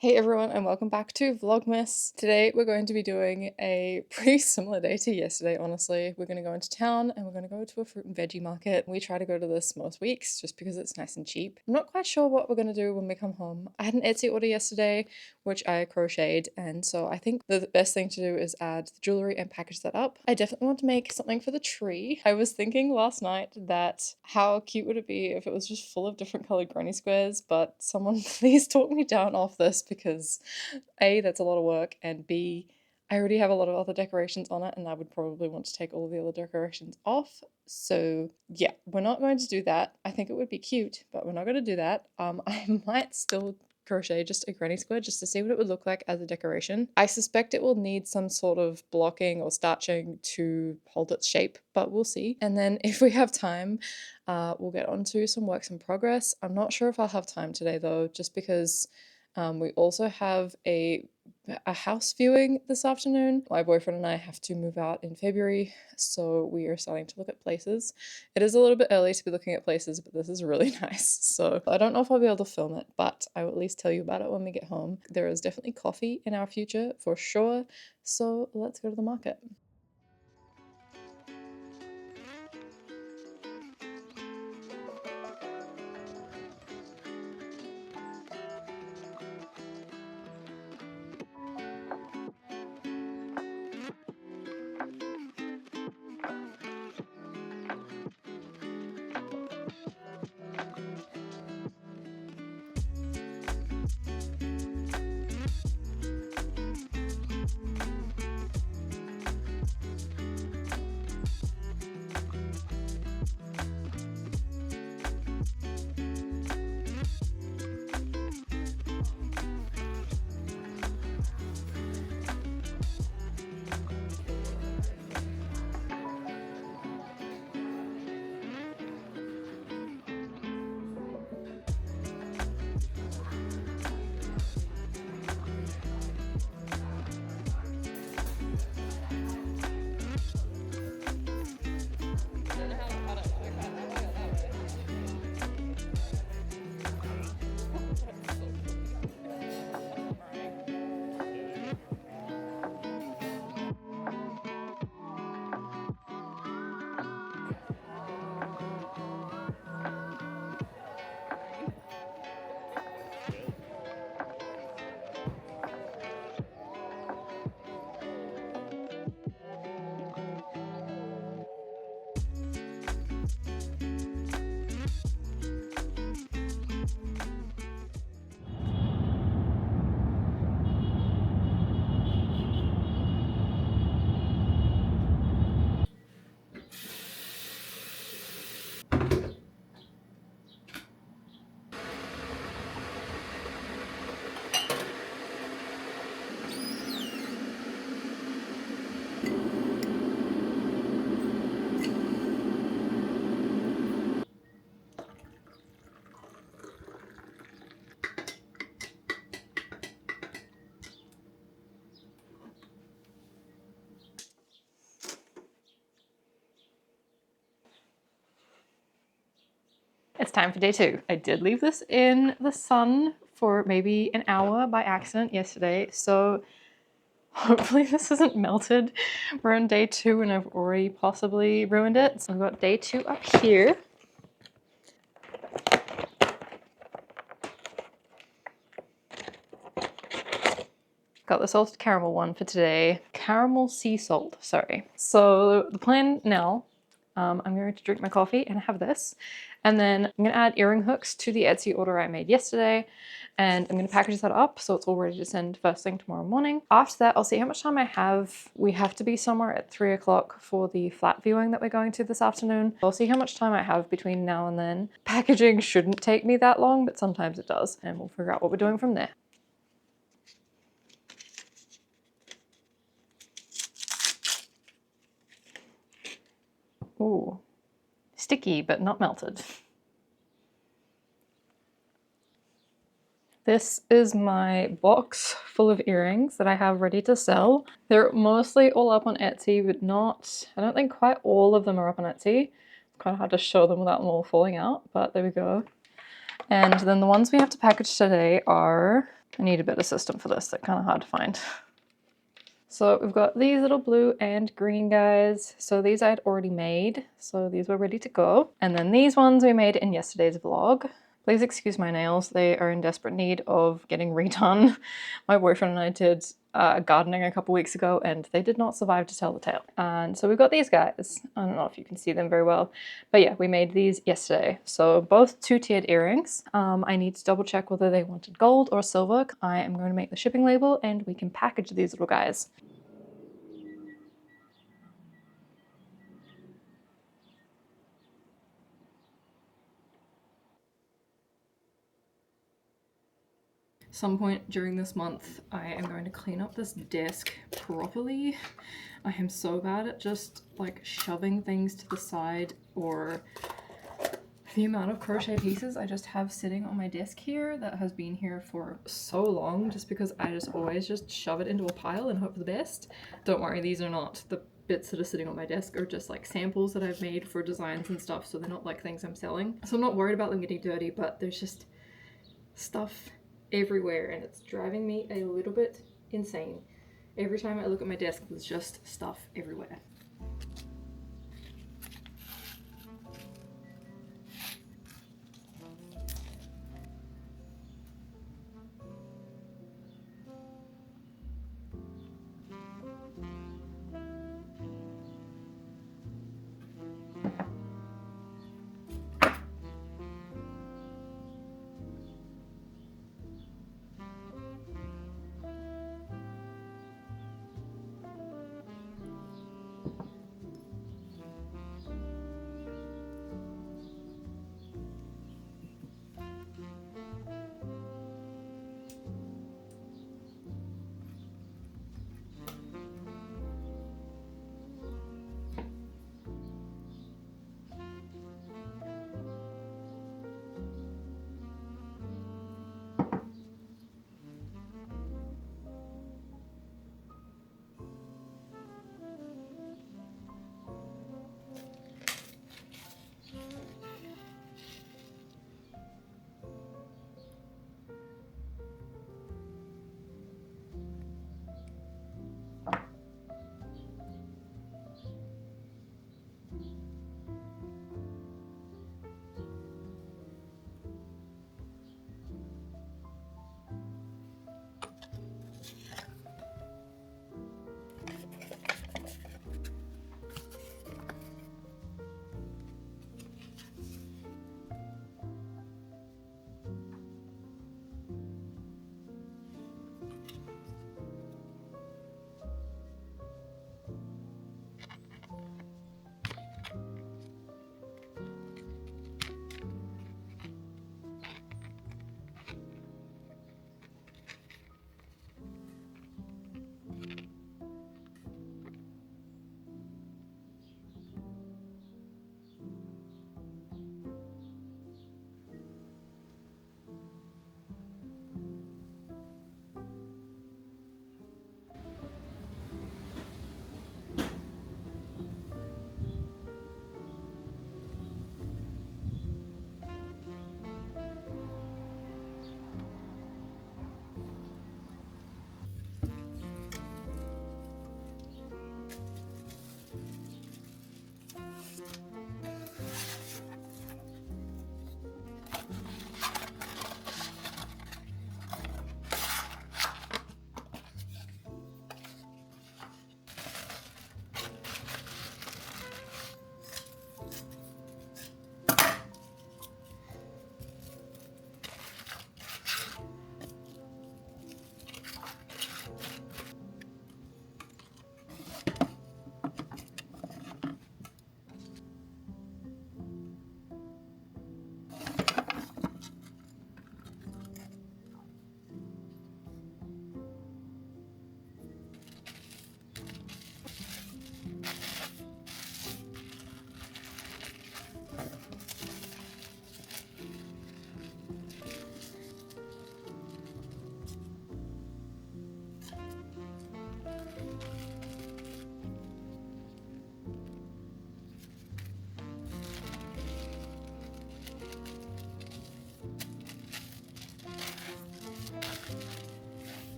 Hey everyone and welcome back to Vlogmas. Today we're going to be doing a pretty similar day to yesterday, honestly. We're going to go into town and we're going to go to a fruit and veggie market. We try to go to this most weeks just because it's nice and cheap. I'm not quite sure what we're going to do when we come home. I had an Etsy order yesterday, which I crocheted, and so I think the best thing to do is add the jewelry and package that up. I definitely want to make something for the tree. I was thinking last night that how cute would it be if it was just full of different colored granny squares, but someone please talk me down off this because A, that's a lot of work, and B, I already have a lot of other decorations on it and I would probably want to take all of the other decorations off. So yeah, we're not going to do that. I think it would be cute, but we're not going to do that. I might still crochet just a granny square just to see what it would look like as a decoration. I suspect it will need some sort of blocking or starching to hold its shape, but we'll see. And then if we have time, we'll get on to some works in progress. I'm not sure if I'll have time today though, just because we also have a house viewing this afternoon. My boyfriend and I have to move out in February, so we are starting to look at places. It is a little bit early to be looking at places, but this is really nice. So I don't know if I'll be able to film it, but I will at least tell you about it when we get home. There is definitely coffee in our future for sure. So let's go to the market. It's time for day two. I did leave this in the sun for maybe an hour by accident yesterday, so hopefully this isn't melted. We're on day two and I've already possibly ruined it. So I've got day two up here. Got the salted caramel one for today. Caramel sea salt, sorry. So the plan now, I'm going to drink my coffee and have this. And then I'm going to add earring hooks to the Etsy order I made yesterday. And I'm going to package that up so it's all ready to send first thing tomorrow morning. After that, I'll see how much time I have. We have to be somewhere at 3 o'clock for the flat viewing that we're going to this afternoon. I'll see how much time I have between now and then. Packaging shouldn't take me that long, but sometimes it does. And we'll figure out what we're doing from there. Ooh, sticky but not melted. This is my box full of earrings that I have ready to sell. They're mostly all up on Etsy, but not, I don't think quite all of them are up on Etsy. It's kind of hard to show them without them all falling out, but there we go. And then the ones we have to package today are I need a better system for this. They're kind of hard to find. So we've got these little blue and green guys. So these I had already made. So these were ready to go. And then these ones we made in yesterday's vlog. Please excuse my nails. They are in desperate need of getting redone. My boyfriend and I did gardening a couple weeks ago and they did not survive to tell the tale. And so we've got these guys. I don't know if you can see them very well, but yeah, we made these yesterday. So both two-tiered earrings. I need to double check whether they wanted gold or silver. I am going to make the shipping label and we can package these little guys. Some point during this month, I am going to clean up this desk properly. I am so bad at just like shoving things to the side, or the amount of crochet pieces I just have sitting on my desk here that has been here for so long just because I just always just shove it into a pile and hope for the best. Don't worry, these are not the bits that are sitting on my desk, are just like samples that I've made for designs and stuff, so they're not like things I'm selling. So I'm not worried about them getting dirty, but there's just stuff everywhere and it's driving me a little bit insane. Every time I look at my desk, there's just stuff everywhere.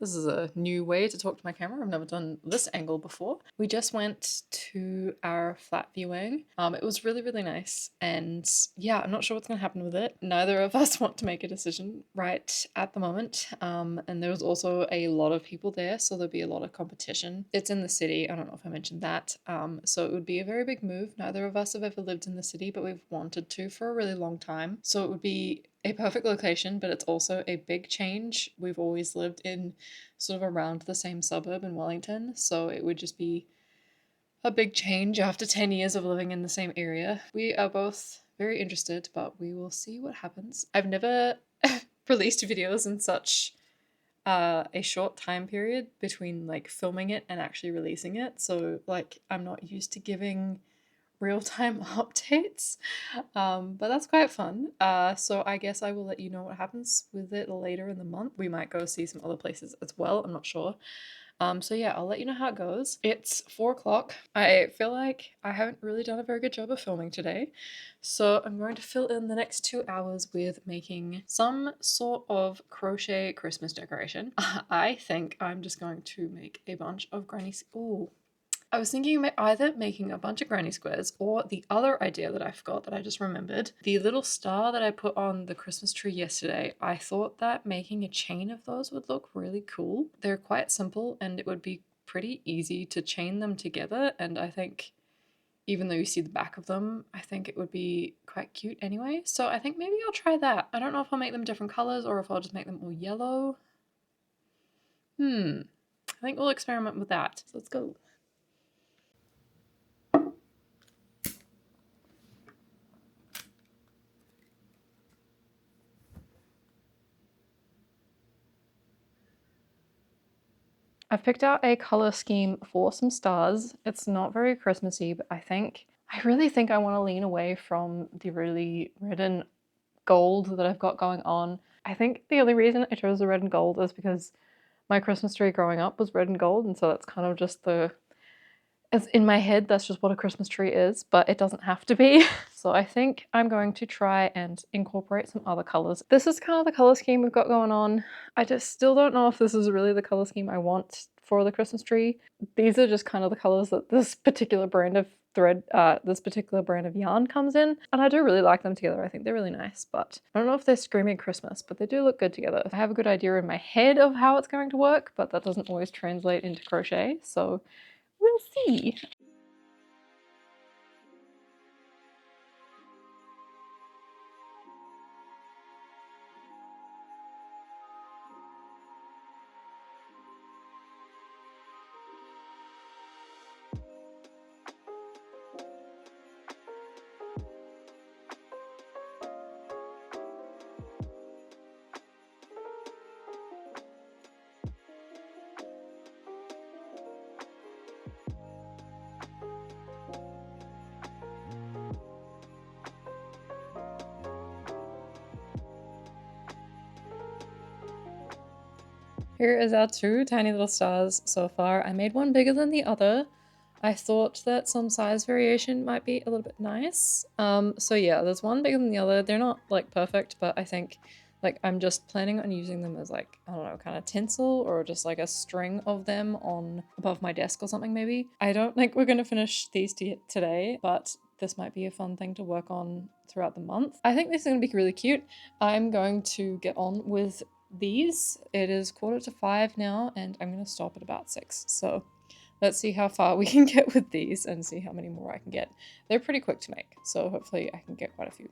This is a new way to talk to my camera. I've never done this angle before. We just went to our flat viewing. It was really, really nice. And yeah, I'm not sure what's going to happen with it. Neither of us want to make a decision right at the moment. And there was also a lot of people there, so there'll be a lot of competition. It's in the city. I don't know if I mentioned that. So it would be a very big move. Neither of us have ever lived in the city, but we've wanted to for a really long time. So it would be a perfect location, but it's also a big change. We've always lived in sort of around the same suburb in Wellington, so it would just be a big change after 10 years of living in the same area. We are both very interested, but we will see what happens. I've never released videos in such a short time period between like filming it and actually releasing it, so like I'm not used to giving real-time updates, but that's quite fun. So I guess I will let you know what happens with it later in the month. We might go see some other places as well, I'm not sure. So yeah, I'll let you know how it goes. It's 4 o'clock. I feel like I haven't really done a very good job of filming today, so I'm going to fill in the next 2 hours with making some sort of crochet Christmas decoration. I think I'm just going to make a bunch of ooh. I was thinking about either making a bunch of granny squares or the other idea that I forgot that I just remembered. The little star that I put on the Christmas tree yesterday, I thought that making a chain of those would look really cool. They're quite simple and it would be pretty easy to chain them together, and I think even though you see the back of them, I think it would be quite cute anyway. So I think maybe I'll try that. I don't know if I'll make them different colors or if I'll just make them all yellow. I think we'll experiment with that. So let's go. I've picked out a color scheme for some stars. It's not very Christmassy, but I really think I want to lean away from the really red and gold that I've got going on. I think the only reason I chose the red and gold is because my Christmas tree growing up was red and gold, and so that's kind of just as in my head, that's just what a Christmas tree is, but it doesn't have to be. So I think I'm going to try and incorporate some other colors. This is kind of the color scheme we've got going on. I just still don't know if this is really the color scheme I want for the Christmas tree. These are just kind of the colors that this particular brand of this particular brand of yarn comes in, and I do really like them together. I think they're really nice, but I don't know if they're screaming Christmas, but they do look good together. I have a good idea in my head of how it's going to work, but that doesn't always translate into crochet, so we'll see. Here is our 2 tiny little stars so far. I made one bigger than the other. I thought that some size variation might be a little bit nice. So yeah, there's one bigger than the other. They're not like perfect, but I think like I'm just planning on using them as like, I don't know, kind of tinsel or just like a string of them on above my desk or something maybe. I don't think we're gonna finish these today, but this might be a fun thing to work on throughout the month. I think this is gonna be really cute. I'm going to get on with these. It is 4:45 now and I'm gonna stop at about 6. So let's see how far we can get with these and see how many more I can get. They're pretty quick to make, so hopefully I can get quite a few.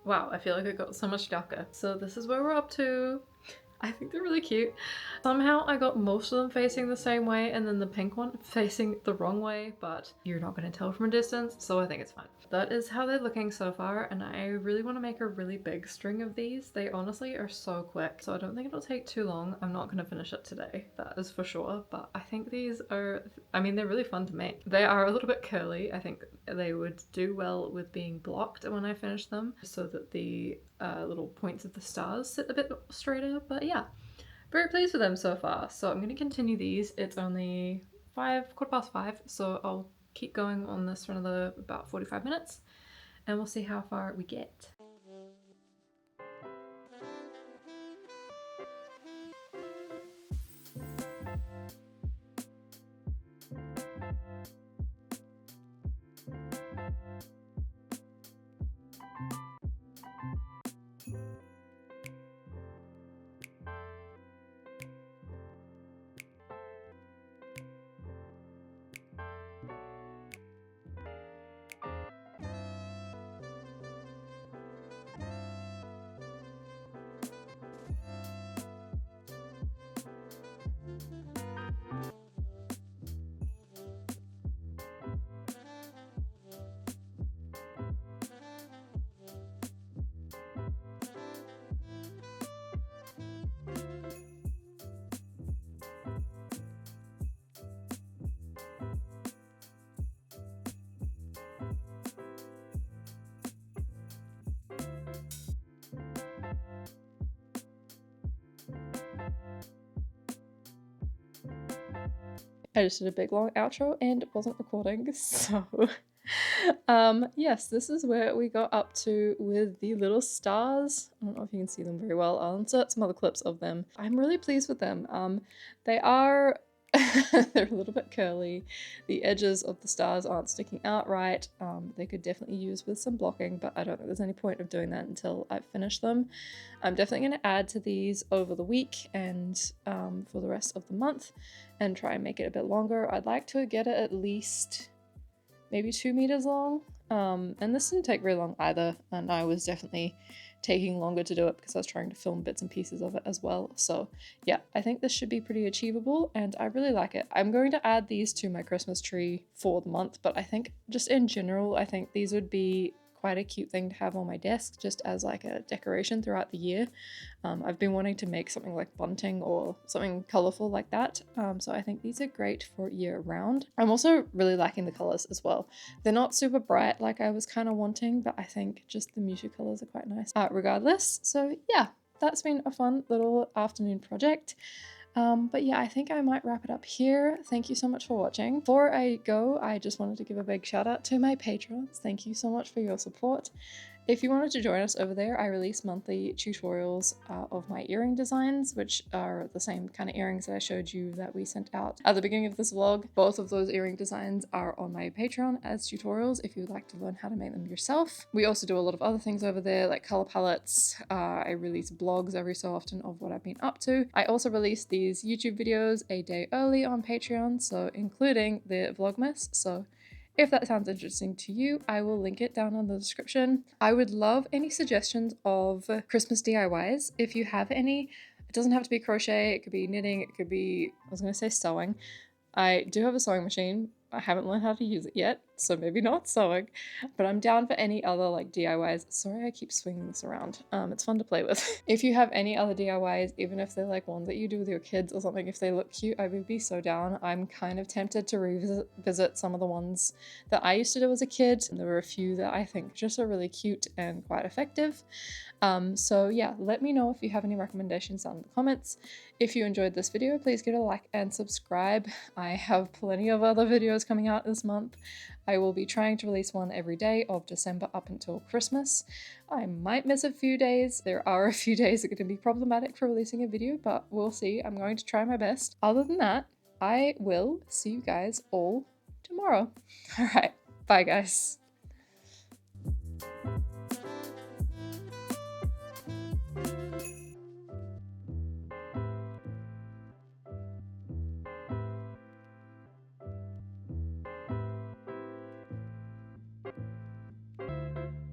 Wow, I feel like it got so much darker. So this is where we're up to. I think they're really cute. Somehow I got most of them facing the same way and then the pink one facing the wrong way, but you're not going to tell from a distance, so I think it's fine. That is how they're looking so far, and I really want to make a really big string of these. They honestly are so quick, so I don't think it'll take too long. I'm not going to finish it today, that is for sure, but I think these are, I mean, they're really fun to make. They are a little bit curly. I think they would do well with being blocked when I finish them, so that the little points of the stars sit a bit straighter, but yeah, very pleased with them so far. So I'm going to continue these. It's only 5:15, so I'll keep going on this for another about 45 minutes and we'll see how far we get. I just did a big long outro and it wasn't recording, so yes, this is where we got up to with the little stars. I don't know if you can see them very well. I'll insert some other clips of them. I'm really pleased with them. They are they're a little bit curly. The edges of the stars aren't sticking out right. They could definitely use with some blocking, but I don't think there's any point of doing that until I've finished them. I'm definitely going to add to these over the week and for the rest of the month and try and make it a bit longer. I'd like to get it at least maybe 2 meters long. And this didn't take very long either, and I was definitely taking longer to do it because I was trying to film bits and pieces of it as well. So yeah, I think this should be pretty achievable and I really like it. I'm going to add these to my Christmas tree for the month, but I think just in general, I think these would be quite a cute thing to have on my desk just as like a decoration throughout the year. I've been wanting to make something like bunting or something colorful like that, so I think these are great for year round. I'm also really liking the colors as well. They're not super bright like I was kind of wanting, but I think just the muted colors are quite nice regardless. So yeah, that's been a fun little afternoon project. But yeah, I think I might wrap it up here. Thank you so much for watching. Before I go, I just wanted to give a big shout out to my patrons. Thank you so much for your support. If you wanted to join us over there, I release monthly tutorials of my earring designs, which are the same kind of earrings that I showed you that we sent out at the beginning of this vlog. Both of those earring designs are on my Patreon as tutorials if you'd like to learn how to make them yourself. We also do a lot of other things over there like color palettes. I release blogs every so often of what I've been up to. I also release these YouTube videos a day early on Patreon, so including the Vlogmas. So if that sounds interesting to you, I will link it down in the description. I would love any suggestions of Christmas DIYs. If you have any, it doesn't have to be crochet, it could be knitting, it could be, I was gonna say sewing. I do have a sewing machine. I haven't learned how to use it yet, so maybe not sewing, but I'm down for any other like DIYs. Sorry, I keep swinging this around. It's fun to play with. If you have any other DIYs, even if they're like ones that you do with your kids or something, if they look cute, I would be so down. I'm kind of tempted to revisit some of the ones that I used to do as a kid. And there were a few that I think just are really cute and quite effective. So yeah, let me know if you have any recommendations down in the comments. If you enjoyed this video, please give it a like and subscribe. I have plenty of other videos coming out this month. I will be trying to release one every day of December up until Christmas. I might miss a few days. There are a few days that are going to be problematic for releasing a video, but we'll see. I'm going to try my best. Other than that, I will see you guys all tomorrow. All right, bye guys.